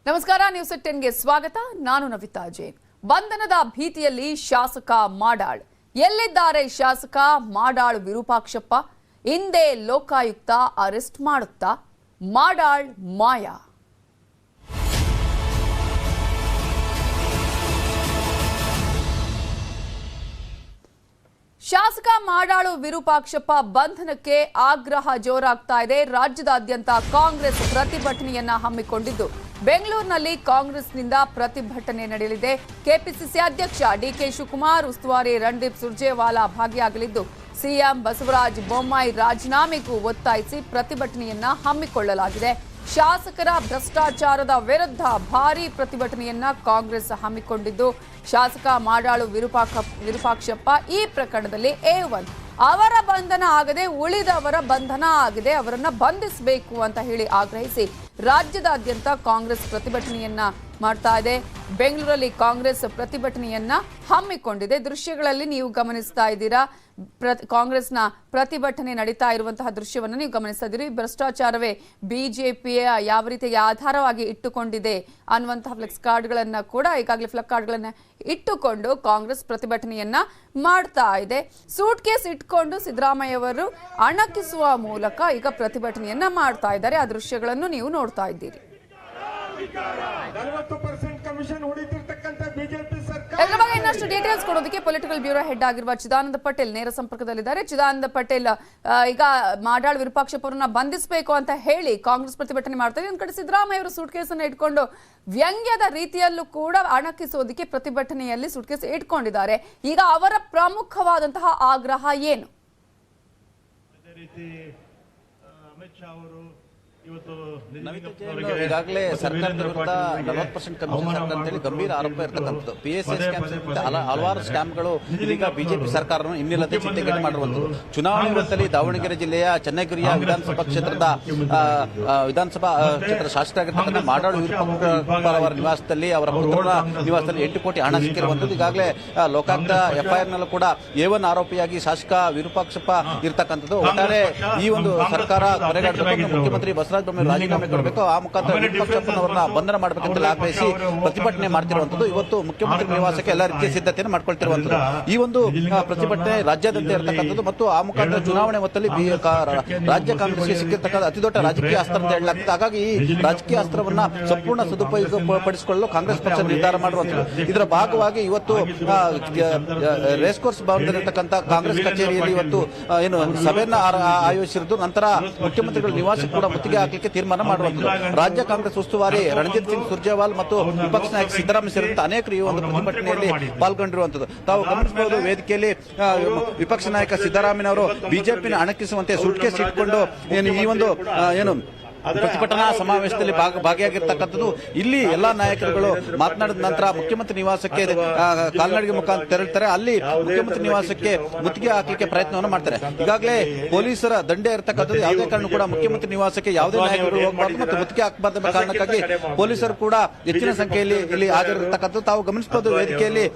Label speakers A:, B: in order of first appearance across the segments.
A: ನಮಸ್ಕಾರ ನ್ಯೂಸ್ 10 ಗೆ ಸ್ವಾಗತ. ನಾನು ನವಿತಾ ಜೈನ್. ಬಂಧನದ ಭೀತಿಯಲ್ಲಿ ಶಾಸಕ ಮಾಡಾಳ್. ಎಲ್ಲಿದ್ದಾರೆ ಶಾಸಕ ಮಾಡಾಳ್ ವಿರೂಪಾಕ್ಷಪ್ಪ? ಹಿಂದೆ ಲೋಕಾಯುಕ್ತ ಅರೆಸ್ಟ್ ಮಾಡುತ್ತಾ? ಮಾಡಾಳ್ ಮಾಯಾ. ಶಾಸಕ ಮಾಡಾಳು ವಿರೂಪಾಕ್ಷಪ್ಪ ಬಂಧನಕ್ಕೆ ಆಗ್ರಹ ಜೋರಾಗ್ತಾ ಇದೆ. ರಾಜ್ಯದಾದ್ಯಂತ ಕಾಂಗ್ರೆಸ್ ಪ್ರತಿಭಟನೆಯನ್ನ ಹಮ್ಮಿಕೊಂಡಿದ್ದು, ಬೆಂಗಳೂರಿನಲ್ಲಿ ಕಾಂಗ್ರೆಸ್ನಿಂದ ಪ್ರತಿಭಟನೆ ನಡೆಯಲಿದೆ. ಕೆಪಿಸಿಸಿ ಅಧ್ಯಕ್ಷ ಡಿಕೆ ಶಿವಕುಮಾರ್, ಉಸ್ತುವಾರಿ ರಣದೀಪ್ ಸುರ್ಜೇವಾಲಾ ಭಾಗಿಯಾಗಲಿದ್ದು, ಸಿಎಂ ಬಸವರಾಜ ಬೊಮ್ಮಾಯಿ ರಾಜೀನಾಮೆಗೂ ಒತ್ತಾಯಿಸಿ ಪ್ರತಿಭಟನೆಯನ್ನ ಹಮ್ಮಿಕೊಳ್ಳಲಾಗಿದೆ. ಶಾಸಕರ ಭ್ರಷ್ಟಾಚಾರದ ವಿರುದ್ಧ ಭಾರೀ ಪ್ರತಿಭಟನೆಯನ್ನ ಕಾಂಗ್ರೆಸ್ ಹಮ್ಮಿಕೊಂಡಿದ್ದು, ಶಾಸಕ ಮಾಡಾಳು ವಿರೂಪಾಕ್ಷಪ್ಪ ಈ ಪ್ರಕರಣದಲ್ಲಿ A1 ಅವರ ಬಂಧನ ಆಗದೆ ಉಳಿದವರ ಬಂಧನ ಆಗಿದೆ, ಅವರನ್ನ ಬಂಧಿಸಬೇಕು ಅಂತ ಹೇಳಿ ಆಗ್ರಹಿಸಿ ರಾಜ್ಯದಾದ್ಯಂತ ಕಾಂಗ್ರೆಸ್ ಪ್ರತಿಭಟನೆಯನ್ನ ಮಾಡ್ತಾ ಇದೆ. ಬೆಂಗಳೂರಲ್ಲಿ ಕಾಂಗ್ರೆಸ್ ಪ್ರತಿಭಟನೆಯನ್ನ ಹಮ್ಮಿಕೊಂಡಿದೆ. ದೃಶ್ಯಗಳಲ್ಲಿ ನೀವು ಗಮನಿಸ್ತಾ ಇದ್ದೀರಾ. ಕಾಂಗ್ರೆಸ್ನ ಪ್ರತಿಭಟನೆ ನಡೀತಾ ಇರುವಂತಹ ದೃಶ್ಯವನ್ನು ನೀವು ಗಮನಿಸ್ತಾ ಇದ್ದೀರಿ. ಭ್ರಷ್ಟಾಚಾರವೇ ಬಿಜೆಪಿಯ ಯಾವ ರೀತಿಯಾಗಿ ಆಧಾರವಾಗಿ ಇಟ್ಟುಕೊಂಡಿದೆ ಅನ್ನುವಂತಹ ಫ್ಲೆಕ್ಸ್ ಕಾರ್ಡ್ಗಳನ್ನ ಕೂಡ ಈಗಾಗಲೇ ಫ್ಲಕ್ ಕಾರ್ಡ್ಗಳನ್ನ ಇಟ್ಟುಕೊಂಡು ಕಾಂಗ್ರೆಸ್ ಪ್ರತಿಭಟನೆಯನ್ನ ಮಾಡ್ತಾ ಇದೆ. ಸೂಟ್ ಕೇಸ್ ಇಟ್ಕೊಂಡು ಸಿದ್ದರಾಮಯ್ಯ ಅವರು ಅಣಕಿಸುವ ಮೂಲಕ ಈಗ ಪ್ರತಿಭಟನೆಯನ್ನ ಮಾಡ್ತಾ ಇದ್ದಾರೆ. ಆ ದೃಶ್ಯಗಳನ್ನು ನೀವು ನೋಡ್ತಾ ಇದ್ದೀರಿ. ಇದರ ಬಗ್ಗೆ ಇನ್ನಷ್ಟು ಡೀಟೇಲ್ಸ್ ಕೊಡೋದಕ್ಕೆ ಪೊಲಿಟಿಕಲ್ ಬ್ಯೂರೋ ಹೆಡ್ ಆಗಿರುವ ಚಿದಾನಂದ ಪಟೇಲ್ ನೇರ ಸಂಪರ್ಕದಲ್ಲಿದ್ದಾರೆ. ಚಿದಾನಂದ ಪಟೇಲ್, ಈಗ ಮಾಡಾಳ್ ವಿರೂಪಾಕ್ಷಪ್ಪ ಅವರನ್ನ ಬಂಧಿಸಬೇಕು ಅಂತ ಹೇಳಿ ಕಾಂಗ್ರೆಸ್ ಪ್ರತಿಭಟನೆ ಮಾಡ್ತಾರೆ. ಒಂದ್ ಕಡೆ ಸಿದ್ದರಾಮಯ್ಯ ಅವರು ಸೂಟ್ ಕೇಸನ್ನು ಇಟ್ಕೊಂಡು ವ್ಯಂಗ್ಯದ ರೀತಿಯಲ್ಲೂ ಕೂಡ ಅಣಕಿಸೋದಕ್ಕೆ ಪ್ರತಿಭಟನೆಯಲ್ಲಿ ಸೂಟ್ ಕೇಸ್ ಇಟ್ಕೊಂಡಿದ್ದಾರೆ. ಈಗ ಅವರ ಪ್ರಮುಖವಾದಂತಹ ಆಗ್ರಹ ಏನು?
B: ಅಮಿತ್ ಶಾ ಅವರು
C: ಈಗಾಗಲೇ ಸರ್ಕಾರದ ವಿರುದ್ಧ 40% ಕಮಿಷನ್ ಅಂತ ಹೇಳಿ ಗಂಭೀರ ಆರೋಪ ಇರತಕ್ಕಂಥದ್ದು. PSA ಸ್ಕ್ಯಾಮ್, ಹಲವಾರು ಸ್ಕ್ಯಾಮ್ಗಳು ಇದೀಗ ಬಿಜೆಪಿ ಸರ್ಕಾರವನ್ನು ಇನ್ನಿಲ್ಲದೆ ಚಿಂತೆಗೇಡು ಮಾಡಿರುವಂಥದ್ದು. ಚುನಾವಣೆ ಹೊತ್ತಲ್ಲಿ ದಾವಣಗೆರೆ ಜಿಲ್ಲೆಯ ಚೆನ್ನಗಿರಿಯ ವಿಧಾನಸಭಾ ಕ್ಷೇತ್ರದ ಶಾಸಕರಾಗಿರ್ತಕ್ಕಂಥ ಮಾಡಾಳು ವಿರೂಪಾಕ್ಷಪ್ಪ ಅವರ ನಿವಾಸದಲ್ಲಿ, ಅವರ ಪುತ್ರನ ನಿವಾಸದಲ್ಲಿ 8 ಕೋಟಿ ಹಣ ಸಿಕ್ಕಿರುವಂಥದ್ದು. ಈಗಾಗಲೇ ಲೋಕಾಯುಕ್ತ FIR ನಲ್ಲೂ ಕೂಡ A1 ಆರೋಪಿಯಾಗಿ ಶಾಸಕ ವಿರೂಪಾಕ್ಷಪ್ಪ ಇರತಕ್ಕಂಥದ್ದು. ಒಟ್ಟಾರೆ ಈ ಒಂದು ಸರ್ಕಾರ ಕೊನೆಗಾಡಬೇಕು, ಮುಖ್ಯಮಂತ್ರಿ ಬಸವರಾಜ ಬೊಮ್ಮಾಯಿ ರಾಜೀನಾಮೆ ಕೊಡಬೇಕು, ಆ ಮುಖಾಂತರ ವಿರೂಪಾಕ್ಷಪ್ಪನವರನ್ನ ಬಂಧನ ಮಾಡಬೇಕಂತ ಆಗ್ರಹಿಸಿ ಪ್ರತಿಭಟನೆ ಮಾಡ್ತಿರುವಂತದ್ದು. ಇವತ್ತು ಮುಖ್ಯಮಂತ್ರಿ ನಿವಾಸಕ್ಕೆ ಎಲ್ಲಾ ರೀತಿಯ ಸಿದ್ಧತೆಯನ್ನು ಮಾಡ್ಕೊಳ್ತಿರುವಂತದ್ದು. ಈ ಒಂದು ಪ್ರತಿಭಟನೆ ರಾಜ್ಯಾದ್ಯಂತ ಇರತಕ್ಕಂಥದ್ದು ಮತ್ತು ಆ ಮುಖಾಂತರ ಚುನಾವಣೆ ಹೊತ್ತಲ್ಲಿ ರಾಜ್ಯ ಕಾಂಗ್ರೆಸ್ಗೆ ಸಿಕ್ಕಿರ್ತಕ್ಕಂಥ ಅತಿ ದೊಡ್ಡ ರಾಜಕೀಯ ಅಸ್ತ್ರ ಅಂತ ಹೇಳಲಾಗ್ತದೆ. ಹಾಗಾಗಿ ಈ ರಾಜಕೀಯ ಅಸ್ತ್ರವನ್ನ ಸಂಪೂರ್ಣ ಸದುಪಯೋಗಪಡಿಸಿಕೊಳ್ಳಲು ಕಾಂಗ್ರೆಸ್ ಪಕ್ಷ ನಿರ್ಧಾರ ಮಾಡುವಂಥದ್ದು. ಇದರ ಭಾಗವಾಗಿ ಇವತ್ತು ರೇಸ್ ಕೋರ್ಸ್ ಭವನದಲ್ಲಿರ್ತಕ್ಕಂಥ ಕಾಂಗ್ರೆಸ್ ಕಚೇರಿಯಲ್ಲಿ ಇವತ್ತು ಏನು ಸಭೆಯನ್ನ ಆಯೋಜಿಸಿರುವುದು. ನಂತರ ಮುಖ್ಯಮಂತ್ರಿಗಳ ನಿವಾಸಕ್ಕೆ ಕೂಡ ಮುತ್ತಿಗೆ ಹಾಕಲಿಕ್ಕೆ ತೀರ್ಮಾನ ಮಾಡುವಂಥದ್ದು. ರಾಜ್ಯ ಕಾಂಗ್ರೆಸ್ ಉಸ್ತುವಾರಿ ರಣಜಿತ್ ಸಿಂಗ್ ಸುರ್ಜೇವಾಲ್ ಮತ್ತು ವಿಪಕ್ಷ ನಾಯಕ ಸಿದ್ದರಾಮಯ್ಯ ಸೇರಿದಂತೆ ಅನೇಕರು ಈ ಒಂದು ಪ್ರತಿಭಟನೆಯಲ್ಲಿ ಪಾಲ್ಗೊಂಡಿರುವಂಥದ್ದು ತಾವು ಗಮನಿಸಬಹುದು. ವೇದಿಕೆಯಲ್ಲಿ ವಿಪಕ್ಷ ನಾಯಕ ಸಿದ್ದರಾಮಯ್ಯನವರು ಬಿಜೆಪಿನ ಅಣಕಿಸುವಂತೆ ಸೂಟ್ಕೇಸ್ ಇಟ್ಕೊಂಡು ಈ ಒಂದು ಏನು ಪ್ರತಿಭಟನಾ ಸಮಾವೇಶದಲ್ಲಿ ಭಾಗಿಯಾಗಿರ್ತಕ್ಕಂಥದ್ದು. ಇಲ್ಲಿ ಎಲ್ಲಾ ನಾಯಕರುಗಳು ಮಾತನಾಡಿದ ನಂತರ ಮುಖ್ಯಮಂತ್ರಿ ನಿವಾಸಕ್ಕೆ ಕಾಲ್ನಡಿಗೆ ಮುಖಾಂತರ ತೆರಳುತ್ತಾರೆ. ಅಲ್ಲಿ ಮುಖ್ಯಮಂತ್ರಿ ನಿವಾಸಕ್ಕೆ ಮುತ್ತಿಗೆ ಹಾಕಲಿಕ್ಕೆ ಪ್ರಯತ್ನವನ್ನು ಮಾಡ್ತಾರೆ. ಈಗಾಗಲೇ ಪೊಲೀಸರ ದಂಡೆ ಇರತಕ್ಕಂಥದ್ದು. ಯಾವುದೇ ಕಾರಣ ಕೂಡ ಮುಖ್ಯಮಂತ್ರಿ ನಿವಾಸಕ್ಕೆ ಯಾವುದೇ ನಾಯಕರು ಹೋಗಬಾರದು ಮತ್ತು ಮುತ್ತಿಗೆ ಹಾಕಬಾರದ ಕಾರಣಕ್ಕಾಗಿ ಪೊಲೀಸರು ಕೂಡ ಹೆಚ್ಚಿನ ಸಂಖ್ಯೆಯಲ್ಲಿ ಇಲ್ಲಿ ಹಾಜರಿರತಕ್ಕಂಥದ್ದು ತಾವು ಗಮನಿಸಬಹುದು. ವೇದಿಕೆಯಲ್ಲಿ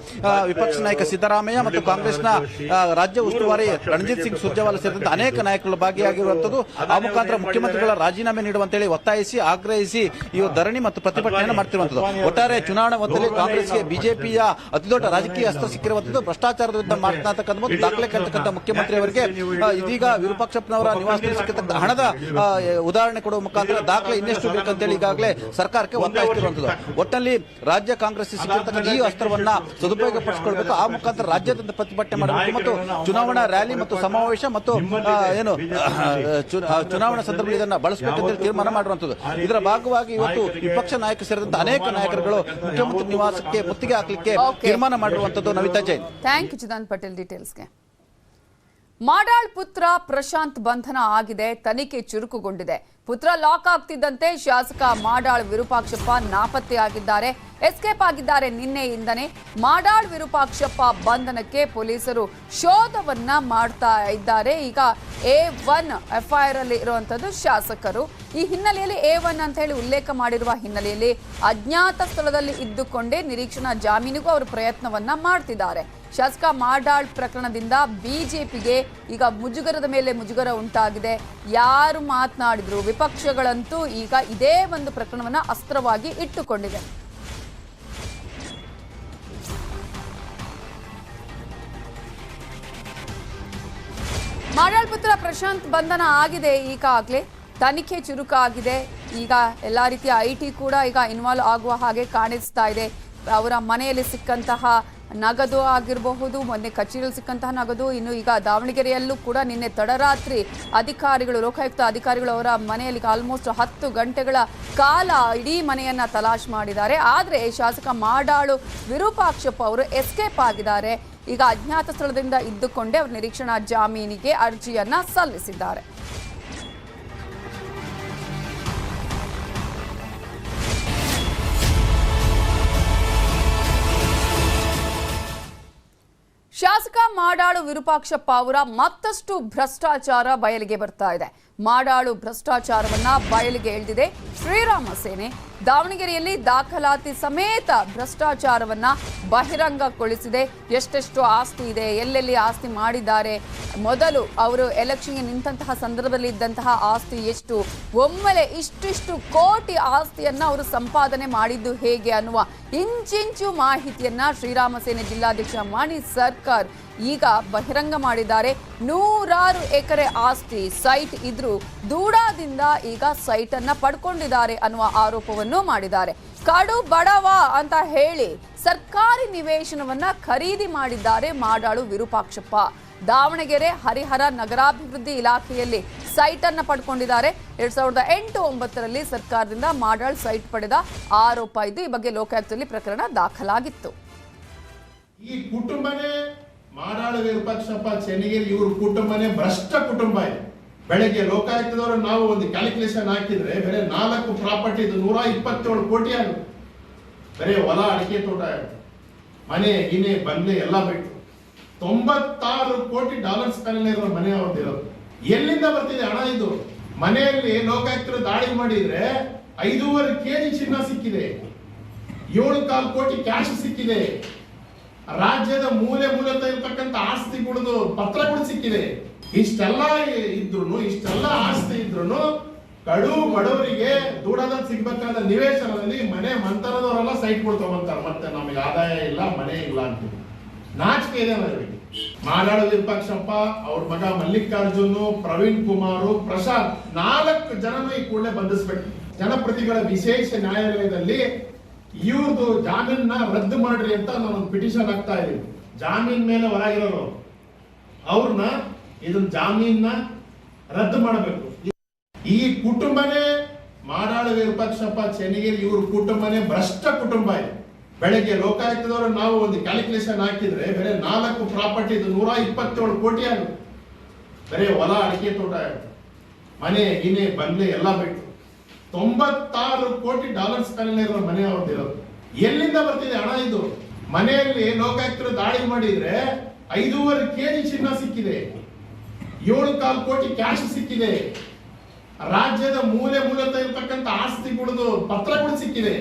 C: ವಿಪಕ್ಷ ನಾಯಕ ಸಿದ್ದರಾಮಯ್ಯ ಮತ್ತು ಕಾಂಗ್ರೆಸ್ನ ರಾಜ್ಯ ಉಸ್ತುವಾರಿ ರಣಜಿತ್ ಸಿಂಗ್ ಸುರ್ಜೇವಾಲಾ ಸೇರಿದಂತೆ ಅನೇಕ ನಾಯಕರು ಭಾಗಿಯಾಗಿರುವಂತದ್ದು. ಆ ಮುಖಾಂತರ ಮುಖ್ಯಮಂತ್ರಿಗಳ ರಾಜೀನಾಮೆ ಅಂತೇಳಿ ಒತ್ತಾಯಿಸಿ ಆಗ್ರಹಿಸಿ ಈ ಧರಣಿ ಮತ್ತು ಪ್ರತಿಭಟನೆಯನ್ನು ಮಾಡ್ತಿರುವಂತದ್ದು. ಒಟ್ಟಾರೆ ಚುನಾವಣಾ ಹೊತ್ತಲ್ಲಿ ಕಾಂಗ್ರೆಸ್ಗೆ ಬಿಜೆಪಿಯ ಅತಿದೊಡ್ಡ ರಾಜಕೀಯ ಅಸ್ತ್ರ ಸಿಕ್ಕಿರುವಂತದ್ದು. ಭ್ರಷ್ಟಾಚಾರದ ವಿರುದ್ಧ ಮಾತನಾಡತಕ್ಕಂಥ ದಾಖಲೆ ಕಟ್ಟತಕ್ಕಂಥ ಮುಖ್ಯಮಂತ್ರಿ ಅವರಿಗೆ ಇದೀಗ ವಿರೂಪಾಕ್ಷಪ್ಪನವರ ನಿವಾಸದಲ್ಲಿ ಸಿಕ್ಕತಕ್ಕಂಥ ಹಣದ ಉದಾಹರಣೆ ಕೊಡುವ ಮುಖಾಂತರ ದಾಖಲೆ ಇನ್ನೆಷ್ಟು ಬೇಕಂತೇಳಿ ಈಗಾಗಲೇ ಸರ್ಕಾರಕ್ಕೆ ಒತ್ತಾಯಿಸುತ್ತಿರುವಂತದ್ದು. ಒಟ್ಟಲ್ಲಿ ರಾಜ್ಯ ಕಾಂಗ್ರೆಸ್ ಸಿಕ್ಕಿರ್ತಕ್ಕಂಥ ಈ ಅಸ್ತ್ರವನ್ನ ಸದುಪಯೋಗಪಡಿಸಿಕೊಳ್ಬೇಕು. ಆ ಮುಖಾಂತರ ರಾಜ್ಯಾದ್ಯಂತ ಪ್ರತಿಭಟನೆ ಮಾಡಬೇಕು ಮತ್ತು ಚುನಾವಣಾ ರ್ಯಾಲಿ ಮತ್ತು ಸಮಾವೇಶ ಮತ್ತು ಏನು ಚುನಾವಣಾ ಸಂದರ್ಭದಲ್ಲಿ ಇದನ್ನ ಬಳಸಬೇಕಂತ ತೀರ್ಮಾನ ಮಾಡುವಂತದ್ದು. ಇದರ ಭಾಗವಾಗಿ ಇವತ್ತು ವಿಪಕ್ಷ ನಾಯಕ ಸೇರಿದಂತೆ ಅನೇಕ ನಾಯಕರುಗಳು ಮುಖ್ಯಮಂತ್ರಿ ನಿವಾಸಕ್ಕೆ ಮುತ್ತಿಗೆ ಹಾಕಲಿಕ್ಕೆ ತೀರ್ಮಾನ ಮಾಡಿರುವಂತದ್ದು. ನವಿತಾ ಜೈನ್,
A: ಥ್ಯಾಂಕ್ ಯು ಚಿದಾನಂದ ಪಟೇಲ್ ಡೀಟೇಲ್ಸ್ಗೆ. ಮಾಡಾಳ್ ಪುತ್ರ ಪ್ರಶಾಂತ್ ಬಂಧನ ಆಗಿದೆ. ತನಿಖೆ ಚುರುಕುಗೊಂಡಿದೆ. ಪುತ್ರ ಲಾಕ್ ಆಗ್ತಿದ್ದಂತೆ ಶಾಸಕ ಮಾಡಾಳ್ ವಿರೂಪಾಕ್ಷಪ್ಪ ನಾಪತ್ತೆಯಾಗಿದ್ದಾರೆ, ಎಸ್ಕೇಪ್ ಆಗಿದ್ದಾರೆ. ನಿನ್ನೆಯಿಂದನೇ ಮಾಡಾಳ್ ವಿರೂಪಾಕ್ಷಪ್ಪ ಬಂಧನಕ್ಕೆ ಪೊಲೀಸರು ಶೋಧವನ್ನ ಮಾಡ್ತಾ ಇದ್ದಾರೆ. ಈಗ A1 FIR ಅಲ್ಲಿ ಇರುವಂತದ್ದು ಶಾಸಕರು. ಈ ಹಿನ್ನೆಲೆಯಲ್ಲಿ A1 ಅಂತ ಹೇಳಿ ಉಲ್ಲೇಖ ಮಾಡಿರುವ ಹಿನ್ನೆಲೆಯಲ್ಲಿ ಅಜ್ಞಾತ ಸ್ಥಳದಲ್ಲಿ ಇದ್ದುಕೊಂಡೇ ನಿರೀಕ್ಷಣಾ ಜಾಮೀನಿಗೂ ಅವರು ಪ್ರಯತ್ನವನ್ನ ಮಾಡ್ತಿದ್ದಾರೆ. ಶಾಸಕ ಮಾಡಾಳ್ ಪ್ರಕರಣದಿಂದ ಬಿಜೆಪಿಗೆ ಈಗ ಮುಜುಗರದ ಮೇಲೆ ಮುಜುಗರ ಉಂಟಾಗಿದೆ. ಯಾರು ಮಾತನಾಡಿದ್ರು ವಿಪಕ್ಷಗಳಂತೂ ಈಗ ಇದೇ ಒಂದು ಪ್ರಕರಣವನ್ನ ಅಸ್ತ್ರವಾಗಿ ಇಟ್ಟುಕೊಂಡಿದೆ. ಮಾಡಾಳ್ ಪುತ್ರ ಪ್ರಶಾಂತ್ ಬಂಧನ ಆಗಿದೆ, ಈಗಾಗಲೇ ತನಿಖೆ ಚುರುಕಾಗಿದೆ. ಈಗ ಎಲ್ಲಾ ರೀತಿಯ IT ಕೂಡ ಈಗ ಇನ್ವಾಲ್ವ್ ಆಗುವ ಹಾಗೆ ಕಾಣಿಸ್ತಾ ಇದೆ. ಅವರ ಮನೆಯಲ್ಲಿ ಸಿಕ್ಕಂತಹ ನಗದು ಆಗಿರಬಹುದು, ಮೊನ್ನೆ ಕಚೇರಿಯಲ್ಲಿ ಸಿಕ್ಕಂತಹ ನಗದು, ಇನ್ನು ಈಗ ದಾವಣಗೆರೆಯಲ್ಲೂ ಕೂಡ ನಿನ್ನೆ ತಡರಾತ್ರಿ ಅಧಿಕಾರಿಗಳು, ಲೋಕಾಯುಕ್ತ ಅಧಿಕಾರಿಗಳು ಅವರ ಮನೆಯಲ್ಲಿ ಆಲ್ಮೋಸ್ಟ್ 10 ಗಂಟೆಗಳ ಕಾಲ ಇಡೀ ಮನೆಯನ್ನ ತಲಾಶ್ ಮಾಡಿದ್ದಾರೆ. ಆದರೆ ಶಾಸಕ ಮಾಡಾಳು ವಿರೂಪಾಕ್ಷಪ್ಪ ಅವರು ಎಸ್ಕೇಪ್ ಆಗಿದ್ದಾರೆ. ಈಗ ಅಜ್ಞಾತ ಸ್ಥಳದಿಂದ ಇದ್ದುಕೊಂಡೇ ಅವರು ನಿರೀಕ್ಷಣಾ ಜಾಮೀನಿಗೆ ಅರ್ಜಿಯನ್ನ ಸಲ್ಲಿಸಿದ್ದಾರೆ. ಶಾಸಕ ಮಾಡಾಳು ವಿರೂಪಾಕ್ಷಪ್ಪ ಅವರ ಮತ್ತಷ್ಟು ಭ್ರಷ್ಟಾಚಾರ ಬಯಲಿಗೆ ಬರ್ತಾ ಇದೆ. ಮಾಡಾಳು ಭ್ರಷ್ಟಾಚಾರವನ್ನ ಬಯಲಿಗೆ ಎಳೆದಿದೆ ಶ್ರೀರಾಮ ಸೇನೆ. ದಾವಣಗೆರೆಯಲ್ಲಿ ದಾಖಲಾತಿ ಸಮೇತ ಭ್ರಷ್ಟಾಚಾರವನ್ನ ಬಹಿರಂಗಗೊಳಿಸಿದೆ. ಎಷ್ಟೆಷ್ಟು ಆಸ್ತಿ ಇದೆ, ಎಲ್ಲೆಲ್ಲಿ ಆಸ್ತಿ ಮಾಡಿದ್ದಾರೆ, ಮೊದಲು ಅವರು ಎಲೆಕ್ಷನ್ಗೆ ನಿಂತಹ ಸಂದರ್ಭದಲ್ಲಿ ಇದ್ದಂತಹ ಆಸ್ತಿ ಎಷ್ಟು, ಒಮ್ಮೆಲೆ ಇಷ್ಟಿಷ್ಟು ಕೋಟಿ ಆಸ್ತಿಯನ್ನ ಅವರು ಸಂಪಾದನೆ ಮಾಡಿದ್ದು ಹೇಗೆ ಅನ್ನುವ ಇಂಚಿಂಚು ಮಾಹಿತಿಯನ್ನ ಶ್ರೀರಾಮ ಸೇನೆ ಜಿಲ್ಲಾಧ್ಯಕ್ಷ ಮಾಣಿ ಸರ್ಕಾರ್ ಈಗ ಬಹಿರಂಗ ಮಾಡಿದ್ದಾರೆ. 100 ಎಕರೆ ಆಸ್ತಿ ಸೈಟ್ ಇದ್ರೂ ದೂಡಾದಿಂದ ಈಗ ಸೈಟ್ ಅನ್ನ ಪಡ್ಕೊಂಡಿದ್ದಾರೆ ಅನ್ನುವ ಆರೋಪವನ್ನು ಮಾಡಿದ್ದಾರೆ. ಕಡು ಬಡವ ಅಂತ ಹೇಳಿ ಸರ್ಕಾರಿ ನಿವೇಶನವನ್ನ ಖರೀದಿ ಮಾಡಿದ್ದಾರೆ ಮಾಡಾಳು ವಿರೂಪಾಕ್ಷಪ್ಪ. ದಾವಣಗೆರೆ ಹರಿಹರ ನಗರಾಭಿವೃದ್ಧಿ ಇಲಾಖೆಯಲ್ಲಿ ಸೈಟ್ ಅನ್ನ ಪಡ್ಕೊಂಡಿದ್ದಾರೆ. 2008-09ರಲ್ಲಿ ಸರ್ಕಾರದಿಂದ ಮಾಡಾಳ್ ಸೈಟ್ ಪಡೆದ ಆರೋಪ ಇದ್ದು ಈ ಬಗ್ಗೆ ಲೋಕಾಯುಕ್ತದಲ್ಲಿ ಪ್ರಕರಣ ದಾಖಲಾಗಿತ್ತು.
D: ಈ ಕುಟುಂಬನೇ ಮಾಡಾಳು ವಿರೂಪಾಕ್ಷಪ್ಪ ಚೆನ್ನಗಿರಿ ಇವ್ರ ಕುಟುಂಬನೇ ಭ್ರಷ್ಟ ಕುಟುಂಬ ಇದೆ. ಬೆಳಗ್ಗೆ ಲೋಕಾಯುಕ್ತದವರು ನಾವು ಒಂದು ಕ್ಯಾಲ್ಕುಲೇಷನ್ ಹಾಕಿದ್ರೆ ಬೇರೆ 4 ಪ್ರಾಪರ್ಟಿ 127 ಕೋಟಿ ಆಗುತ್ತೆ. ಬೇರೆ ಹೊಲ, ಅಡಿಕೆ ತೋಟ, ಮನೆ ಗಿನೆ ಬಂಗ್ಲೆ ಎಲ್ಲ ಬಿಟ್ಟು $96 ಕೋಟಿ ಕಲ್ಲಿರೋ ಮನೆ ಅವ್ರದ್ದಿರೋದು. ಎಲ್ಲಿಂದ ಬರ್ತಿದೆ ಹಣ ಇದು? ಮನೆಯಲ್ಲಿ ಲೋಕಾಯುಕ್ತರು ದಾಳಿ ಮಾಡಿದ್ರೆ 5.5 kg ಚಿನ್ನ ಸಿಕ್ಕಿದೆ, 7.25 ಕೋಟಿ ಕ್ಯಾಶ್ ಸಿಕ್ಕಿದೆ, ರಾಜ್ಯದ ಮೂಲೆ ಇರ್ತಕ್ಕಂಥ ಆಸ್ತಿಗಳದು ಪತ್ರಗಳು ಸಿಕ್ಕಿದೆ. ಇಷ್ಟೆಲ್ಲ ಆಸ್ತಿ ಇದ್ರು ಕಡು ಬಡವರಿಗೆ ದೂಡದಲ್ಲಿ ಸಿಗ್ಬೇಕಾದ ನಿವೇಶನದಲ್ಲಿ ಮನೆ ಮಂತರದವರೆಲ್ಲ ಸೈಟ್ ತಗೊಂತಾರೆ. ಮತ್ತೆ ನಮಗೆ ಆದಾಯ ಇಲ್ಲ, ಮನೆ ಇಲ್ಲ ಅಂತ ನಾಚಿಕೆ ಇದೆ ಅವರಿಗೆ. ಮಾಡಾಳು ವಿರೂಪಾಕ್ಷಪ್ಪ, ಅವ್ರ ಮಗ ಮಲ್ಲಿಕಾರ್ಜುನ್, ಪ್ರವೀಣ್ ಕುಮಾರ್, ಪ್ರಶಾಂತ್ 4 ಜನನು ಈ ಕೂಡಲೇ ಬಂಧಿಸ್ಬೇಕು. ಜನಪ್ರತಿಗಳ ವಿಶೇಷ ನ್ಯಾಯಾಲಯದಲ್ಲಿ ಇವ್ರದ್ದು ಜಾಮೀನ ರದ್ದು ಮಾಡ್ರಿ ಅಂತ ನಾನೊಂದು ಪಿಟಿಷನ್ ಹಾಕ್ತಾ ಇದೀವಿ. ಜಾಮೀನ್ ಮೇಲೆ ಹೊರಗಿರೋರು ಅವ್ರನ್ನ ಇದನ್ನ ಜಾಮೀನ ರದ್ದು ಮಾಡಬೇಕು. ಈ ಕುಟುಂಬನೇ ಮಾಡಾಳು ವಿರೂಪಾಕ್ಷಪ್ಪ ಚೆನ್ನಗಿರಿ ಇವ್ರ ಕುಟುಂಬನೇ ಭ್ರಷ್ಟ ಕುಟುಂಬ ಇದೆ. ಬೆಳಗ್ಗೆ ಲೋಕಾಯುಕ್ತದವರು ನಾವು ಒಂದು ಕ್ಯಾಲ್ಕುಲೇಷನ್ ಹಾಕಿದ್ರೆ ಬೇರೆ 4 ಪ್ರಾಪರ್ಟಿ 127 ಕೋಟಿ ಆಗುತ್ತೆ. ಬೇರೆ ಹೊಲ, ಅಡಿಕೆ ತೋಟ, ಮನೆ ಗಿನೆ ಬಂಗ್ಲೆ ಎಲ್ಲ ಬಿಟ್ಟು $96 ಕೋಟಿ ಕಲ್ಲಿರೋ ಮನೆ ಅವ್ರದ್ದಿರೋದು. ಎಲ್ಲಿಂದ ಬರ್ತಿದೆ ಹಣ ಇದು? ಮನೆಯಲ್ಲಿ ಲೋಕಾಯುಕ್ತರು ದಾಳಿ ಮಾಡಿದ್ರೆ 5.5 kg ಚಿನ್ನ ಸಿಕ್ಕಿದೆ, 7.25 ಕೋಟಿ ಕ್ಯಾಶ್ ಸಿಕ್ಕಿದೆ, ರಾಜ್ಯದ ಮೂಲೆ ಇರ್ತಕ್ಕಂಥ ಆಸ್ತಿಗಳದು ಪತ್ರಗಳು ಸಿಕ್ಕಿದೆ.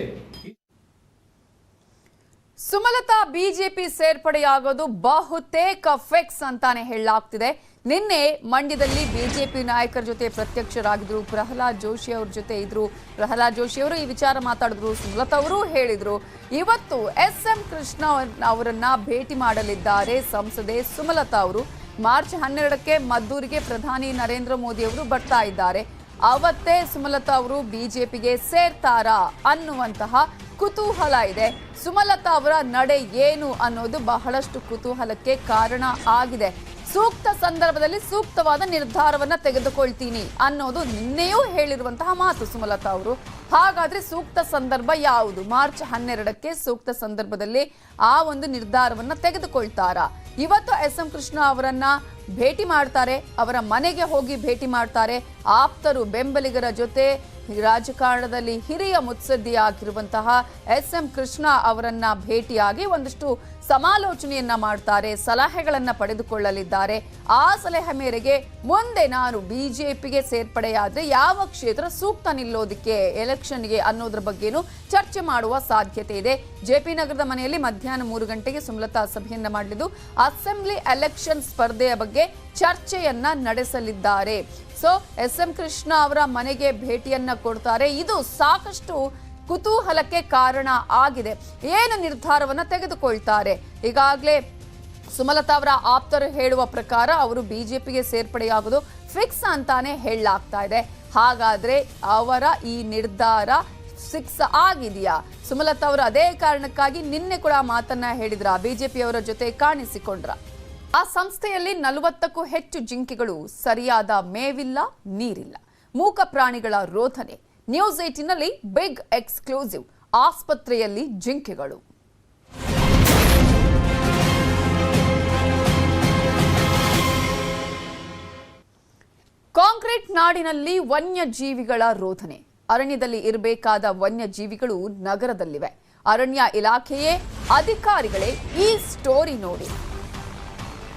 A: ಸುಮಲತಾ ಬಿಜೆಪಿ ಸೇರ್ಪಡೆಯಾಗೋದು ಬಹುತೇಕ ಫಿಕ್ಸ್ ಅಂತಾನೆ ಹೇಳಲಾಗ್ತಿದೆ. ನಿನ್ನೆ ಮಂಡ್ಯದಲ್ಲಿ ಬಿಜೆಪಿ ನಾಯಕರ ಜೊತೆ ಪ್ರತ್ಯಕ್ಷರಾಗಿದ್ರು. ಪ್ರಹ್ಲಾದ್ ಜೋಶಿ ಅವ್ರ ಜೊತೆ ಇದ್ರು. ಪ್ರಹ್ಲಾದ್ ಜೋಶಿ ಅವರು ಈ ವಿಚಾರ ಮಾತಾಡಿದ್ರು. ಸುಮಲತಾ ಅವರು ಹೇಳಿದ್ರು. ಇವತ್ತು SM ಕೃಷ್ಣ ಅವರನ್ನ ಭೇಟಿ ಮಾಡಲಿದ್ದಾರೆ ಸಂಸದೆ ಸುಮಲತಾ ಅವರು. ಮಾರ್ಚ್ 12ಕ್ಕೆ ಮದ್ದೂರಿಗೆ ಪ್ರಧಾನಿ ನರೇಂದ್ರ ಮೋದಿ ಅವರು ಬರ್ತಾ ಇದ್ದಾರೆ. ಅವತ್ತೇ ಸುಮಲತಾ ಅವರು ಬಿಜೆಪಿಗೆ ಸೇರ್ತಾರಾ ಅನ್ನುವಂತಹ ಕುತೂಹಲ ಇದೆ. ಸುಮಲತಾ ಅವರ ನಡೆ ಏನು ಅನ್ನೋದು ಬಹಳಷ್ಟು ಕುತೂಹಲಕ್ಕೆ ಕಾರಣ ಆಗಿದೆ. ಸೂಕ್ತ ಸಂದರ್ಭದಲ್ಲಿ ಸೂಕ್ತವಾದ ನಿರ್ಧಾರವನ್ನ ತೆಗೆದುಕೊಳ್ತೀನಿ ಅನ್ನೋದು ನಿನ್ನೆಯೂ ಹೇಳಿರುವಂತಹ ಮಾತು ಸುಮಲತಾ ಅವರು. ಹಾಗಾದ್ರೆ ಸೂಕ್ತ ಸಂದರ್ಭ ಯಾವುದು? ಮಾರ್ಚ್ 12ಕ್ಕೆ ಸೂಕ್ತ ಸಂದರ್ಭದಲ್ಲಿ ಆ ಒಂದು ನಿರ್ಧಾರವನ್ನ ತೆಗೆದುಕೊಳ್ತಾರಾ? ಇವತ್ತು SM ಕೃಷ್ಣ ಅವರನ್ನ ಭೇಟಿ ಮಾಡ್ತಾರೆ, ಅವರ ಮನೆಗೆ ಹೋಗಿ ಭೇಟಿ ಮಾಡ್ತಾರೆ. ಆಪ್ತರು, ಬೆಂಬಲಿಗರ ಜೊತೆ ರಾಜಕಾರಣದಲ್ಲಿ ಹಿರಿಯ ಮುತ್ಸದ್ದಿಯಾಗಿರುವಂತಹ SM ಕೃಷ್ಣ ಅವರನ್ನ ಭೇಟಿಯಾಗಿ ಒಂದಷ್ಟು ಸಮಾಲೋಚನೆಯನ್ನ ಮಾಡ್ತಾರೆ, ಸಲಹೆಗಳನ್ನ ಪಡೆದುಕೊಳ್ಳಲಿದ್ದಾರೆ. ಆ ಸಲಹೆ ಮೇರೆಗೆ ಮುಂದೆ ನಾನು ಬಿಜೆಪಿಗೆ ಸೇರ್ಪಡೆಯಾದ್ರೆ ಯಾವ ಕ್ಷೇತ್ರ ಸೂಕ್ತ ನಿಲ್ಲೋದಕ್ಕೆ ಎಲೆಕ್ಷನ್ಗೆ ಅನ್ನೋದ್ರ ಬಗ್ಗೆನೂ ಚರ್ಚೆ ಮಾಡುವ ಸಾಧ್ಯತೆ ಇದೆ. JP ನಗರದ ಮನೆಯಲ್ಲಿ ಮಧ್ಯಾಹ್ನ 3 ಗಂಟೆಗೆ ಸುಮಲತಾ ಸಭೆಯನ್ನ ಮಾಡಲಿದ್ದು ಅಸೆಂಬ್ಲಿ ಎಲೆಕ್ಷನ್ ಸ್ಪರ್ಧೆಯ ಬಗ್ಗೆ ಚರ್ಚೆಯನ್ನ ನಡೆಸಲಿದ್ದಾರೆ. So SM. ಕೃಷ್ಣ ಅವರ ಮನೆಗೆ ಭೇಟಿಯನ್ನ ಕೊಡ್ತಾರೆ. ಇದು ಸಾಕಷ್ಟು ಕುತೂಹಲಕ್ಕೆ ಕಾರಣ ಆಗಿದೆ. ಏನು ನಿರ್ಧಾರವನ್ನ ತೆಗೆದುಕೊಳ್ತಾರೆ? ಈಗಾಗಲೇ ಸುಮಲತಾ ಅವರ ಆಪ್ತರು ಹೇಳುವ ಪ್ರಕಾರ ಅವರು ಬಿಜೆಪಿಗೆ ಸೇರ್ಪಡೆಯಾಗುವುದು ಫಿಕ್ಸ್ ಅಂತಾನೆ ಹೇಳಲಾಗ್ತಾ ಇದೆ. ಹಾಗಾದ್ರೆ ಅವರ ಈ ನಿರ್ಧಾರ ಫಿಕ್ಸ್ ಆಗಿದೆಯಾ? ಸುಮಲತಾ ಅವರು ಅದೇ ಕಾರಣಕ್ಕಾಗಿ ನಿನ್ನೆ ಕೂಡ ಮಾತನ್ನ ಹೇಳಿದ್ರ, ಬಿಜೆಪಿಯವರ ಜೊತೆ ಕಾಣಿಸಿಕೊಂಡ್ರ. ಆ ಸಂಸ್ಥೆಯಲ್ಲಿ 40ಕ್ಕೂ ಹೆಚ್ಚು ಜಿಂಕೆಗಳು, ಸರಿಯಾದ ಮೇವಿಲ್ಲ, ನೀರಿಲ್ಲ, ಮೂಕ ಪ್ರಾಣಿಗಳ ರೋಧನೆ. ನ್ಯೂಸ್ 18ನಲ್ಲಿ ಬಿಗ್ ಎಕ್ಸ್ಕ್ಲೂಸಿವ್. ಆಸ್ಪತ್ರೆಯಲ್ಲಿ ಜಿಂಕೆಗಳು. ಕಾಂಕ್ರೀಟ್ ನಾಡಿನಲ್ಲಿ ವನ್ಯಜೀವಿಗಳ ರೋಧನೆ. ಅರಣ್ಯದಲ್ಲಿ ಇರಬೇಕಾದ ವನ್ಯಜೀವಿಗಳು ನಗರದಲ್ಲಿವೆ. ಅರಣ್ಯ ಇಲಾಖೆಯೇ ಅಧಿಕಾರಿಗಳೇ ಈ ಸ್ಟೋರಿ ನೋಡಿ.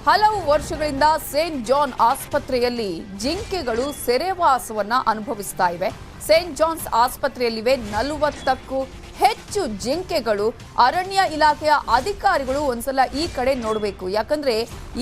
A: ಹಲವು ವರ್ಷಗಳಿಂದ ಸೇಂಟ್ ಜಾನ್ ಆಸ್ಪತ್ರೆಯಲ್ಲಿ ಜಿಂಕೆಗಳು ಸೆರೆವಾಸವನ್ನ ಅನುಭವಿಸ್ತಾ ಇವೆ. ಸೇಂಟ್ ಜಾನ್ಸ್ ಆಸ್ಪತ್ರೆಯಲ್ಲಿವೆ 40ಕ್ಕೂ ಹೆಚ್ಚು ಜಿಂಕೆಗಳು. ಅರಣ್ಯ ಇಲಾಖೆಯ ಅಧಿಕಾರಿಗಳು ಒಂದ್ಸಲ ಈ ಕಡೆ ನೋಡಬೇಕು. ಯಾಕಂದ್ರೆ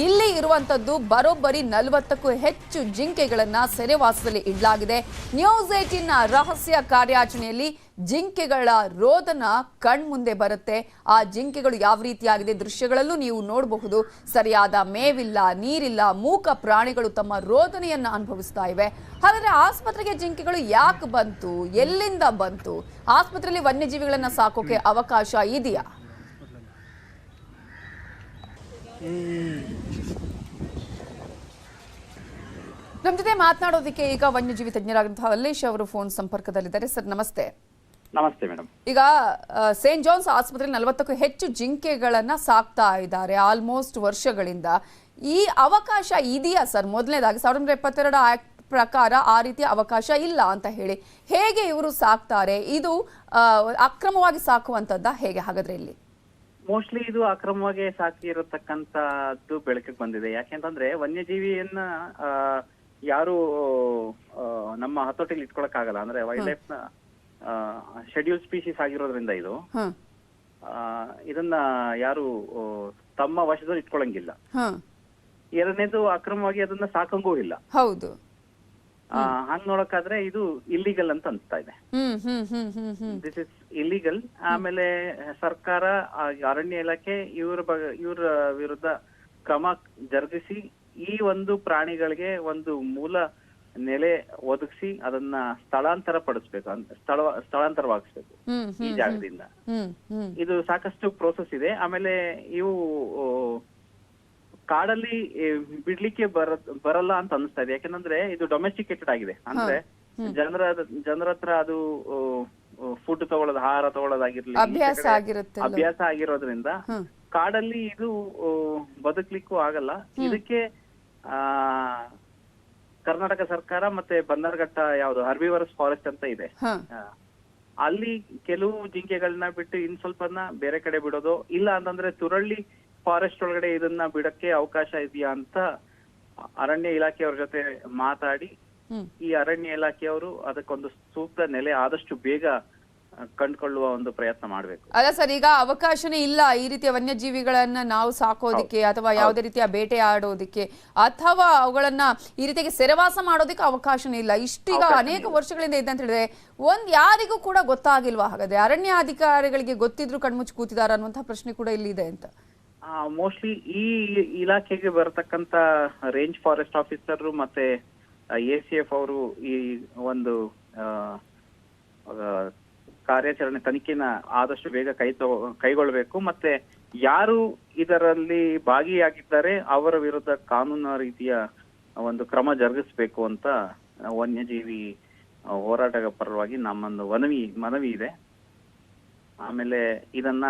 A: ಇಲ್ಲಿ ಇರುವಂತದ್ದು ಬರೋಬ್ಬರಿ 40ಕ್ಕೂ ಹೆಚ್ಚು ಜಿಂಕೆಗಳನ್ನ ಸೆರೆವಾಸದಲ್ಲಿ ಇಡಲಾಗಿದೆ. ನ್ಯೂಸ್ 18ನ ರಹಸ್ಯ ಕಾರ್ಯಾಚರಣೆಯಲ್ಲಿ ಜಿಂಕೆಗಳ ರೋದನ ಕಣ್ಮುಂದೆ ಬರುತ್ತೆ. ಆ ಜಿಂಕೆಗಳು ಯಾವ ರೀತಿಯಾಗಿದೆ ದೃಶ್ಯಗಳಲ್ಲೂ ನೀವು ನೋಡಬಹುದು. ಸರಿಯಾದ ಮೇವಿಲ್ಲ, ನೀರಿಲ್ಲ, ಮೂಕ ಪ್ರಾಣಿಗಳು ತಮ್ಮ ರೋದನೆಯನ್ನ ಅನುಭವಿಸ್ತಾ ಇವೆ. ಹಾಗಾದ್ರೆ ಆಸ್ಪತ್ರೆಗೆ ಜಿಂಕೆಗಳು ಯಾಕೆ ಬಂತು? ಎಲ್ಲಿಂದ ಬಂತು? ಆಸ್ಪತ್ರೆಯಲ್ಲಿ ವನ್ಯಜೀವಿಗಳನ್ನ ಸಾಕೋಕೆ ಅವಕಾಶ ಇದೆಯಾ? ನಮ್ಮ ಜೊತೆ ಮಾತನಾಡೋದಕ್ಕೆ ಈಗ ವನ್ಯಜೀವಿ ತಜ್ಞರಾದಂತಹ ಅಲ್ಲೇಶ್ ಅವರು ಫೋನ್ ಸಂಪರ್ಕದಲ್ಲಿದ್ದಾರೆ. ಸರ್ ನಮಸ್ತೆ.
E: ನಮಸ್ತೆ ಮೇಡಮ್.
A: ಈಗ ಸೇಂಟ್ ಜಾನ್ಸ್ ಆಸ್ಪತ್ರೆಯಲ್ಲಿ 40ಕ್ಕೂ ಹೆಚ್ಚು ಜಿಂಕೆಗಳನ್ನ ಸಾಕ್ತಾ ಇದ್ದಾರೆ ಆಲ್ಮೋಸ್ಟ್ ವರ್ಷಗಳಿಂದ. ಈ ಅವಕಾಶ ಇದೆಯಾ ಸರ್? ಮೊದಲನೇದಾಗಿ 1972 ಆಕ್ಟ್ ಪ್ರಕಾರ ಆ ರೀತಿಯ ಅವಕಾಶ ಇಲ್ಲ ಅಂತ ಹೇಳಿ ಹೇಗೆ ಇವರು ಸಾಕ್ತಾರೆ? ಇದು ಅಕ್ರಮವಾಗಿ ಸಾಕುವಂತದ್ದ ಹೇಗೆ? ಹಾಗಾದ್ರೆ ಇಲ್ಲಿ
E: ಮೋಸ್ಟ್ಲಿ ಇದು ಅಕ್ರಮವಾಗಿ ಸಾಕಿರತಕ್ಕಂತದ್ದು ಬೆಳಕಿಗೆ ಬಂದಿದೆ. ಯಾಕೆಂತಂದ್ರೆ ವನ್ಯಜೀವಿಯನ್ನ ಯಾರು ನಮ್ಮ ಹತೋಟಿಲಿ ಇಟ್ಕೊಳಕ್ ಆಗಲ್ಲ. ಅಂದ್ರೆ ವೈಲ್ಡ್ ಲೈಫ್ ನ ಶೆಡ್ಯೂಲ್ ಸ್ಪೀಶೀಸ್ ಆಗಿರೋದ್ರಿಂದ ಇದು ಇದನ್ನ ಯಾರು ತಮ್ಮ ವಶದಲ್ಲಿ ಇಟ್ಕೊಳಂಗಿಲ್ಲ. ಎರಡನೇದು ಅಕ್ರಮವಾಗಿ ಅದನ್ನ ಸಾಕಂಗೂ ಇಲ್ಲ.
A: ಹೌದು.
E: ಹಂಗ್ ನೋಡಕ್ಕಾದ್ರೆ ಇದು ಇಲ್ಲಿಗಲ್ ಅಂತ ಅನ್ಸ್ತಾ ಇದೆ. This is illegal. ಆಮೇಲೆ ಸರ್ಕಾರ, ಅರಣ್ಯ ಇಲಾಖೆ ಇವ್ರ ವಿರುದ್ಧ ಕ್ರಮ ಜರುಗಿಸಿ ಈ ಒಂದು ಪ್ರಾಣಿಗಳಿಗೆ ಒಂದು ಮೂಲ ನೆಲೆ ಒದಗಿಸಿ ಅದನ್ನ ಸ್ಥಳಾಂತರವಾಗಿಸ್ಬೇಕು ಈ ಜಾಗದಿಂದ. ಇದು ಸಾಕಷ್ಟು ಪ್ರೋಸೆಸ್ ಇದೆ. ಆಮೇಲೆ ಇವು ಕಾಡಲ್ಲಿ ಬಿಡ್ಲಿಕ್ಕೆ ಬರಲ್ಲ ಅಂತ ಅನಿಸ್ತಾ ಇದೆ. ಯಾಕಂದ್ರೆ ಇದು ಡೊಮೆಸ್ಟಿಕೇಟೆಡ್ ಆಗಿದೆ. ಅಂದ್ರೆ ಜನರ ಹತ್ರ ಅದು ಫುಡ್ ತಗೊಳ್ಳೋದು, ಆಹಾರ ತಗೊಳ್ಳೋದಾಗಿರ್ಲಿ ಅಭ್ಯಾಸ ಆಗಿರೋದ್ರಿಂದ ಕಾಡಲ್ಲಿ ಇದು ಬದುಕ್ಲಿಕ್ಕೂ ಆಗಲ್ಲ. ಇದಕ್ಕೆ ಕರ್ನಾಟಕ ಸರ್ಕಾರ ಮತ್ತೆ ಬನ್ನರ್ಘಟ್ಟ ಯಾವ್ದು ಹರ್ಬಿವರಸ್ ಫಾರೆಸ್ಟ್ ಅಂತ ಇದೆ, ಅಲ್ಲಿ ಕೆಲವು ಜಿಂಕೆಗಳನ್ನ ಬಿಟ್ಟು ಇನ್ ಸ್ವಲ್ಪನ ಬೇರೆ ಕಡೆ ಬಿಡೋದು, ಇಲ್ಲ ಅಂತಂದ್ರೆ ತುರಳ್ಳಿ ಫಾರೆಸ್ಟ್ ಒಳಗಡೆ ಇದನ್ನ ಬಿಡಕ್ಕೆ ಅವಕಾಶ ಇದೆಯಾ ಅಂತ ಅರಣ್ಯ ಇಲಾಖೆಯವ್ರ ಜೊತೆ ಮಾತಾಡಿ ಈ ಅರಣ್ಯ ಇಲಾಖೆಯವರು ಅದಕ್ಕೊಂದು ಸೂಕ್ತ ನೆಲೆ ಆದಷ್ಟು ಬೇಗ ಕಂಡುಕೊಳ್ಳುವ ಒಂದು ಪ್ರಯತ್ನ ಮಾಡಬೇಕು.
A: ಅಲ್ಲ ಸರ್, ಈಗ ಅವಕಾಶನೇ ಇಲ್ಲ ಈ ರೀತಿಯ ವನ್ಯಜೀವಿಗಳನ್ನ ನಾವು ಸಾಕೋದಿಕ್ಕೆ ಅಥವಾ ಯಾವುದೇ ರೀತಿಯ ಬೇಟೆ ಆಡೋದಿಕ್ಕೆ ಅಥವಾ ಅವುಗಳನ್ನ ಈ ರೀತಿಯಾಗಿ ಸೆರೆವಾಸ ಮಾಡೋದಿಕ್ಕೆ ಅವಕಾಶನೇ ಇಲ್ಲ. ಇಷ್ಟೀಗ ಅನೇಕ ವರ್ಷಗಳಿಂದ ಇದೆ ಅಂತ ಹೇಳಿದ್ರೆ ಯಾರಿಗೂ ಕೂಡ ಗೊತ್ತಾಗಿಲ್ವಾ? ಹಾಗಾದ್ರೆ ಅರಣ್ಯ ಅಧಿಕಾರಿಗಳಿಗೆ ಗೊತ್ತಿದ್ರು ಕಣ್ಮುಚ್ಚಿ ಕೂತಿದಾರ ಅನ್ನುವಂತಹ ಪ್ರಶ್ನೆ ಕೂಡ ಇಲ್ಲಿದೆ ಅಂತ.
E: ಮೋಸ್ಟ್ಲಿ ಈ ಇಲಾಖೆಗೆ ಬರತಕ್ಕಂತ ರೇಂಜ್ ಫಾರೆಸ್ಟ್ ಆಫೀಸರ್ ಮತ್ತೆ ACF ಅವರು ಈ ಒಂದು ಕಾರ್ಯಾಚರಣೆ ತನಿಖೆನ ಆದಷ್ಟು ಬೇಗ ಕೈಗೊಳ್ಳಬೇಕು. ಮತ್ತೆ ಯಾರು ಇದರಲ್ಲಿ ಭಾಗಿಯಾಗಿದ್ದಾರೆ ಅವರ ವಿರುದ್ಧ ಕಾನೂನು ರೀತಿಯ ಒಂದು ಕ್ರಮ ಜರುಗಿಸಬೇಕು ಅಂತ ವನ್ಯಜೀವಿ ಹೋರಾಟದ ಪರವಾಗಿ ನಮ್ಮೊಂದು ಮನವಿ ಇದೆ. ಆಮೇಲೆ ಇದನ್ನ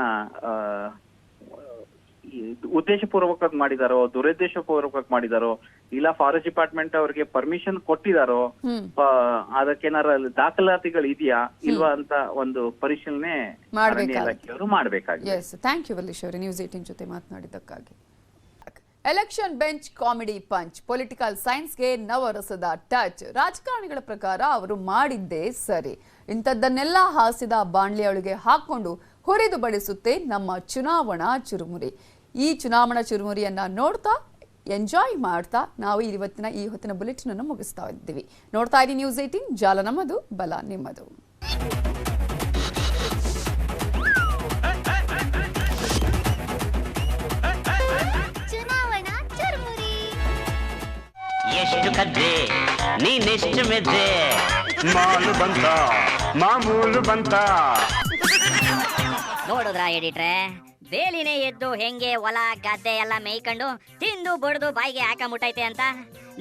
E: ಉದ್ದೇಶಪೂರ್ವಕವಾಗಿ ಮಾಡಿದಾರೋ ದುರುದ್ದೇಶಪೂರ್ವಕವಾಗಿ ಮಾಡಿದಾರೋ ಇಲ್ಲ ಫಾರೆಸ್ಟ್ ಡಿಪಾರ್ಟ್ಮೆಂಟ್ ಅವ್ರಿಗೆ ಪರ್ಮಿಷನ್ ಕೊಟ್ಟಿದಾರೋ ಅದಕ್ಕೇನಾರ ದಾಖಲಾತಿಗಳು ಇದೆಯಾ ಇಲ್ವಾ ಅಂತ ಒಂದು ಪರಿಶೀಲನೆ ಅರಣ್ಯ ಇಲಾಖೆಯವರು ಮಾಡಬೇಕಾಗಿದೆ.
A: ಥ್ಯಾಂಕ್ ಯು ವಲ್ಲೀಶ್ ಅವರೇ, ನ್ಯೂಸ್ 18 ಜೊತೆ ಮಾತನಾಡಿದ್ದಕ್ಕಾಗಿ. Election bench comedy punch, political ಸೈನ್ಸ್ಗೆ ನವರಸದ ಟಚ್. ರಾಜಕಾರಣಿಗಳ ಪ್ರಕಾರ ಅವರು ಮಾಡಿದ್ದೇ ಸರಿ, ಇಂಥದ್ದನ್ನೆಲ್ಲ ಹಾಸಿದ ಬಾಣ್ಲಿಯೊಳಗೆ ಹಾಕೊಂಡು ಹುರಿದು ಬಡಿಸುತ್ತೆ ನಮ್ಮ ಚುನಾವಣಾ ಚುರುಮುರಿ. ಈ ಚುನಾವಣಾ ಚುರುಮುರಿಯನ್ನ ನೋಡ್ತಾ ಎಂಜಾಯ್ ಮಾಡ್ತಾ ನಾವು ಇವತ್ತಿನ ಈ ಹೊತ್ತಿನ ಬುಲೆಟಿನ್ ಅನ್ನು ಮುಗಿಸ್ತಾ ಇದ್ದೀವಿ. ನೋಡ್ತಾ ಇದ್ದೀವಿ ನ್ಯೂಸ್ 18, ಜಾಲ ನಮ್ಮದು, ಬಲ ನಿಮ್ಮದು.
F: ಎಷ್ಟು ಕದ್ದೆ ನೀನೆಷ್ಟು ಮೆದ್ದೆ, ಮಾಲು ಬಂತ ಮಾಮೂಲು ಬಂತ.
G: ನೋಡುದ್ರಾ ಎಡಿಟ್ರೆ, ಬೇಲಿನೇ ಎದ್ದು ಹೆಂಗೆ ಹೊಲ ಗದ್ದೆ ಎಲ್ಲ ಮೇಯ್ಕೊಂಡು ತಿಂದು ಬಡ್ದು ಬಾಯಿಗೆ ಹಾಕ ಮುಟ್ಟೈತೆ ಅಂತ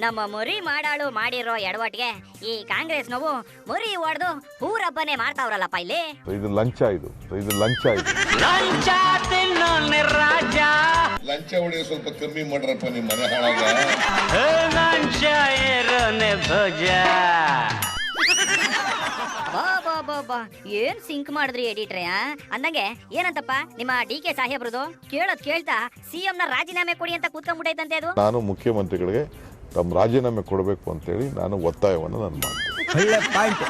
G: ನಮ್ಮ ಮರಿ ಮಾಡಾಳು ಮಾಡಿರೋ ಎಡವಟ್ಗೆ ಈ ಕಾಂಗ್ರೆಸ್ ನೋವು ಮರಿ ಹೊಡೆದು ಊರಬ್ಬನೇ ಮಾಡ್ತಾವ್ರಲ್ಲಪ್ಪ ಇಲ್ಲಿ.
H: ಇದು ಲಂಚ ಲಂಚ
F: ತಿನ್ನೋನೆ ರಾಜ,
H: ಲಂಚ ಹೊಡೆಯ ಸ್ವಲ್ಪ ಕಮ್ಮಿ ಮಾಡ್ರಪ್ಪ ನಿಮ್ಮ ಮನೆ ಹಾಳಾಗ.
F: ಲಂಚ ಏರೋನೆ ಭೋಜ.
G: ಬಾ ಏನ್ ಸಿಂಕ್ ಮಾಡಿದ್ರಿ ಎಡಿಟ್ರೆ? ಅಂದಂಗೆ ಏನಂತಪ್ಪ ನಿಮ್ಮ DK ಸಾಹೇಬ್ರದು ಕೇಳೋದ್ ಕೇಳ್ತಾ CM ನ ರಾಜೀನಾಮೆ ಕೊಡಿ ಅಂತ ಕೂತ್ಕೊಂಡ್ಬಿಟ್ಟೈತಂತೆ ಅದು.
H: ನಾನು ಮುಖ್ಯಮಂತ್ರಿಗಳಿಗೆ ತಮ್ಮ ರಾಜೀನಾಮೆ ಕೊಡಬೇಕು ಅಂತೇಳಿ ನಾನು ಒತ್ತಾಯವನ್ನು ನಾನು ಮಾಡ್ತೀನಿ.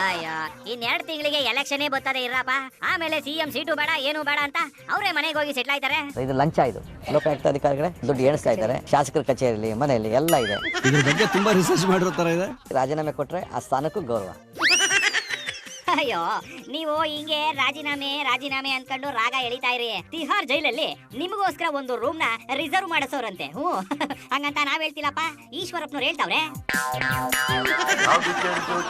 G: ಅಯ್ಯೋ, ಇನ್ನೆರಡು ತಿಂಗಳಿಗೆ ಎಲೆಕ್ಷನ್ ಬರ್ತದೆ ಇರಪ್ಪ, ಆಮೇಲೆ CM ಸೀಟು ಬೇಡ ಏನು ಬೇಡ ಅಂತ ಅವರೇ ಮನೆಗೆ ಹೋಗಿ ಸೆಟ್ಲ್ ಆಯ್ತಾರೆ.
I: ಇದು ಲಂಚ, ಇದು ಲೋಕಾಯುಕ್ತ ಅಧಿಕಾರಿಗಳೇ ದುಡ್ಡು ಎಣಿಸ್ತಾ ಇದ್ದಾರೆ, ಶಾಸಕರ ಕಚೇರಿಯಲ್ಲಿ ಮನೆಯಲ್ಲಿ ಎಲ್ಲ ಇದೆ.
J: ಇದ್ರ ಬಗ್ಗೆ ತುಂಬಾ ರಿಸರ್ಚ್ ಮಾಡಿರೋ ತರ ಇದೆ.
I: ರಾಜೀನಾಮೆ ಕೊಟ್ರೆ ಆ ಸ್ಥಾನಕ್ಕೂ ಗೌರವ.
G: ಅಯ್ಯೋ, ನೀವು ಹಿಂಗೆ ರಾಜೀನಾಮೆ ಅನ್ಕೊಂಡು ರಾಗ ಎಳಿತಾ ಇರಿ. ತಿಹಾರ್ ಜೈಲಲ್ಲಿ ನಿಮಗೋಸ್ಕರ ಒಂದು ರೂಮ್ ನ ರಿಸರ್ವ್ ಮಾಡಿಸೋರಂತೆ. ಹಂಗಂತ ನಾವ್ ಹೇಳ್ತಿಲ್ಲಪ್ಪ, ಈಶ್ವರಪ್ಪನವ್ರು ಹೇಳ್ತಾವ್ರೆ.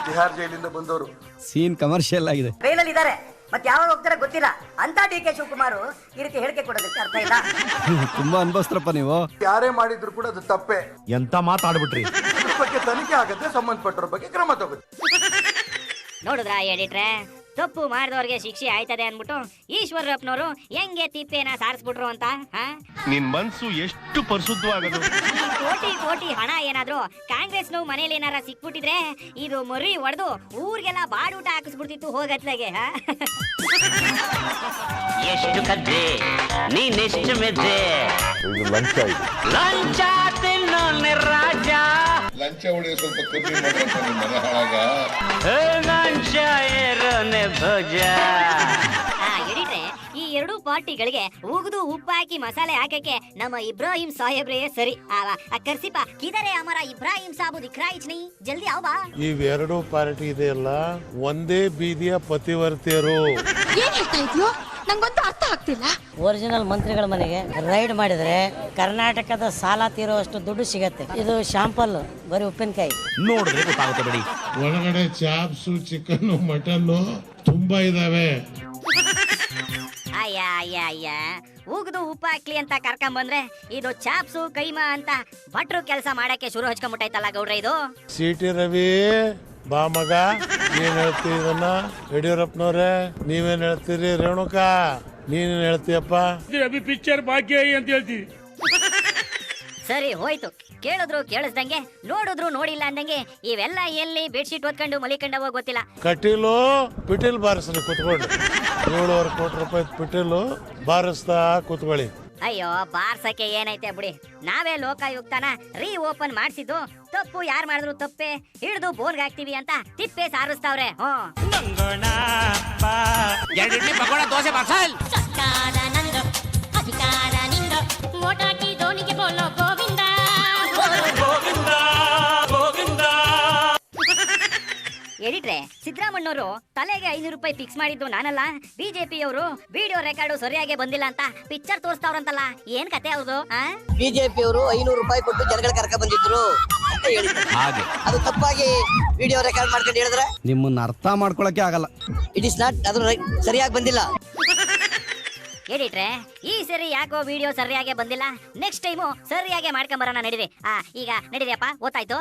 J: ತಿಹಾರ್ ಜೈಲಿಂದ ಬಂದವರು ಸೀನ್ ಕಮರ್ಷಿಯಲ್ ಆಗಿದೆ.
I: ಜೈಲಲ್ಲಿ ಇದ್ದಾರೆ, ಮತ್ತೆ ಯಾವಾಗ ಹೋಗ್ತಾರೆ ಗೊತ್ತಿಲ್ಲ ಅಂತ DK ಶಿವಕುಮಾರ್ ಈ ರೀತಿ ಹೇಳಿಕೆ ಕೊಡೋದಕ್ಕೆ ಅರ್ಥ ಇಲ್ಲ.
J: ತುಂಬಾ ಅನ್ಭವಿಸ್ತ್ರಪ್ಪ ನೀವು.
K: ಯಾರೇ ಮಾಡಿದ್ರು ಕೂಡ ಅದು ತಪ್ಪೇ.
B: ಎಂತ ಮಾತಾಡ್ಬಿಟ್ರಿ.
K: ಅದ್ರ ಬಗ್ಗೆ ತನಿಖೆ ಆಗತ್ತೆ, ಸಂಬಂಧಪಟ್ಟವ್ರ ಬಗ್ಗೆ ಕ್ರಮ ತಗೋದು.
G: ನೋಡಿದ್ರಾ ಎಡಿಟ್ರೆ, ತಪ್ಪು ಮಾಡಿದವ್ರಿಗೆ ಶಿಕ್ಷೆ ಆಯ್ತದೆ ಅನ್ಬಿಟ್ಟು ಈಶ್ವರಪ್ಪನವರು ಹೆಂಗೆ ತಿಪ್ಪೇನ ಸಾರಿಸ್ಬಿಟ್ರು ಅಂತ.
B: ನಿನ್ ಮನ್ಸು ಎಷ್ಟು ಪರಿಶುದ್ಧವಾಗದು.
G: ಈ ಕೋಟಿ ಹಣ ಏನಾದ್ರು ಕಾಂಗ್ರೆಸ್ ನೋವು ಮನೇಲಿ ಏನಾರ ಸಿಕ್ಬಿಟ್ಟಿದ್ರೆ ಇದು ಮರಿ ಹೊಡೆದು ಊರಿಗೆಲ್ಲ ಬಾಡೂಟ ಹಾಕಿಸ್ಬಿಡ್ತಿತ್ತು ಹೋಗತ್ಲಾಗೆ.
F: ಎಷ್ಟು ಕದ್ದೆ ನೀನೆಷ್ಟು ಮೆದ್ದೆ,
H: ಇದು ಲಂಚ
F: ಲಂಚ ತಿನ್ನೋನೆ ರಾಜ.
H: ಲಂಚ ಹೊಡೆಯ ಸ್ವಲ್ಪ ಕಮ್ಮಿ ಮಾಡ್ರಪ್ಪ ನಿಮ್ಮ ಮನೆ ಹಾಳಾಗ.
F: ಲಂಚ ಏರೋನೆ ಭೋಜ.
G: ಎಡಿಟ್ರೆ, ಈ ಎರಡೂ ಪಾರ್ಟಿಗಳಿಗೆ ಉಗಿದು ಉಪ್ಪು ಹಾಕಿ ಮಸಾಲೆ ಹಾಕಕ್ಕೆ ನಮ್ಮ ಇಬ್ರಾಹಿಂ ಸಾಹೇಬ್ರೇ ಸರಿ. ಕರ್ಸಿಪ ಕಿದರೆ ಅಮರ ಇಬ್ರಾಹಿಂ ಸಾಬು ದಿಕ್ರಾಯಿಚ್ ನೈ ಜಲ್ದಿ ಆವ್ ಬಾ.
D: ಇವೆರಡೂ ಪಾರ್ಟಿ ಇದೆಯಲ್ಲ ಒಂದೇ ಬೀದಿಯ ಪತಿವರ್ತಿಯರು.
L: ಏನ್ ಹೇಳ್ತಾ ಇದೆಯೋ ನಂಗೊಂದು ಅರ್ಥ ಆಗ್ತಿಲ್ಲ.
I: ಒರಿಜಿನಲ್ ಮಂತ್ರಿಗಳ ಮನೆಗೆ ರೈಡ್ ಮಾಡಿದ್ರೆ ಕರ್ನಾಟಕದ ಸಾಲ ತೀರುವಷ್ಟು ದುಡ್ಡು ಸಿಗತ್ತೆ. ಇದು ಶಾಂಪಲ್, ಬರೀ ಉಪ್ಪಿನಕಾಯಿ.
B: ನೋಡಿದ್ರೆ ಗೊತ್ತಾಗುತ್ತೆ ಬಿಡಿ.
D: ಒಳಗಡೆ ಚಾಪ್ಸು, ಚಿಕನ್, ಮಟನ್ ತುಂಬಾ ಇದಾವೆ.
G: ಅಯ್ಯ ಉಗಿದು ಉಪ್ಪು ಹಾಕ್ಲಿ ಅಂತ ಕರ್ಕೊಂಡ್ ಬಂದ್ರೆ ಇದು ಚಾಪ್ಸು ಕೈಮಾ ಅಂತ ಭಟ್ರು ಕೆಲಸ ಮಾಡಕ್ಕೆ ಶುರು ಹಚ್ಕೊಂಡ್ಬಿಟ್ಟೈತಲ್ಲ ಗೌಡ್ರೆ ಇದು.
D: ಸಿಟಿ ರವಿ ಬಾ ಮಗ, ನೀನ್ ಹೇಳ್ತೀರಿ ಇದನ್ನ? ಯಡಿಯೂರಪ್ಪನವ್ರೆ ನೀವೇನ್ ಹೇಳ್ತೀರಿ? ರೇಣುಕಾ ನೀನೇನ್ ಹೇಳ್ತೀಯಪ್ಪ? ಪಿಕ್ಚರ್ ಭಾಗ್ಯ ಅಂತ ಹೇಳ್ತೀವಿ.
G: ಸರಿ ಹೋಯ್ತು, ಕೇಳಿದ್ರು ಕೇಳಿಸ್ದಂಗೆ, ನೋಡಿದ್ರು ನೋಡಿಲ್ಲ ಅಂದಂಗೆ ಇವೆಲ್ಲ ಎಲ್ಲಿ ಬೆಡ್ಶೀಟ್ ಓದ್ಕೊಂಡು ಮಲಿಕೊಂಡವೋ ಗೊತ್ತಿಲ್ಲ.
D: ಕಟೀಲು ಪಿಟೀಲ್ ಬಾರಿಸ್ರಿ ಕುತ್ಕೊಂಡು. 7.5 ಕೋಟಿ ರೂಪಾಯಿ ಪಿಟೀಲು ಬಾರಿಸ್ತಾ ಕುತ್ಕೊಳ್ಳಿ.
G: ಅಯ್ಯೋ, ಬಾರ್ಸಕ್ಕೆ ಏನೈತೆ ಬಿಡಿ. ನಾವೇ ಲೋಕಾಯುಕ್ತನ ಓಪನ್ ಮಾಡಿಸಿದ್ದು. ತಪ್ಪು ಯಾರು ಮಾಡಿದ್ರು ತಪ್ಪೆ, ಹಿಡಿದು ಬೋರ್ಗ್ ಹಾಕ್ತಿವಿ ಅಂತ ತಿಪ್ಪೆ ಸಾರಿಸ್ತಾವ್ರೆ.
F: ದೋಸೆ ಪಾರ್ಸಲ್.
G: ಎಡಿಟ್ರೆ, ಸಿದ್ದರಾಮಣ್ಣವರು ತಲೆಗೆ 500 ರೂಪಾಯಿ ಫಿಕ್ಸ್ ಮಾಡಿದ್ದು ನಾನಲ್ಲ, ಬಿಜೆಪಿಯವರು ವಿಡಿಯೋ ರೆಕಾರ್ಡು ಸರಿಯಾಗಿ ಬಂದಿಲ್ಲ ಅಂತ ಪಿಕ್ಚರ್ ತೋರಿಸ್ತಾವ್ರಂತಲ್ಲ, ಏನ್ ಕತೆ ಅವ್ರದು?
I: ಬಿಜೆಪಿಯವರು 500 ರೂಪಾಯಿ ಕೊಟ್ಟು ಜನಗಳ ಕರ್ಕ ಬಂದಿದ್ರು ಅಂತ ಹೇಳಿದ್ರು. ಅದು ತಪ್ಪಾಗಿ ವಿಡಿಯೋ ರೆಕಾರ್ಡ್ ಮಾಡ್ಕೊಂಡು ಹೇಳಿದ್ರೆ
J: ನಿಮ್ಮನ್ನ ಅರ್ಥ ಮಾಡ್ಕೊಳಕ್ಕೆ ಆಗಲ್ಲ.
I: ಇಟ್ ಇಸ್ ನಾಟ್, ಅದು ಸರಿಯಾಗಿ ಬಂದಿಲ್ಲ.
G: ಎಡಿಟ್ರೆ, ಈ ಸರಿ ಯಾಕೋ ವಿಡಿಯೋ ಸರಿಯಾಗಿ ಬಂದಿಲ್ಲ, ನೆಕ್ಸ್ಟ್ ಟೈಮು ಸರಿಯಾಗಿ ಮಾಡ್ಕೊಂಬರೋಣ ನಡೀರಿ. ಈಗ ನಡೀರಿಯಪ್ಪ, ಗೊತ್ತಾಯ್ತು.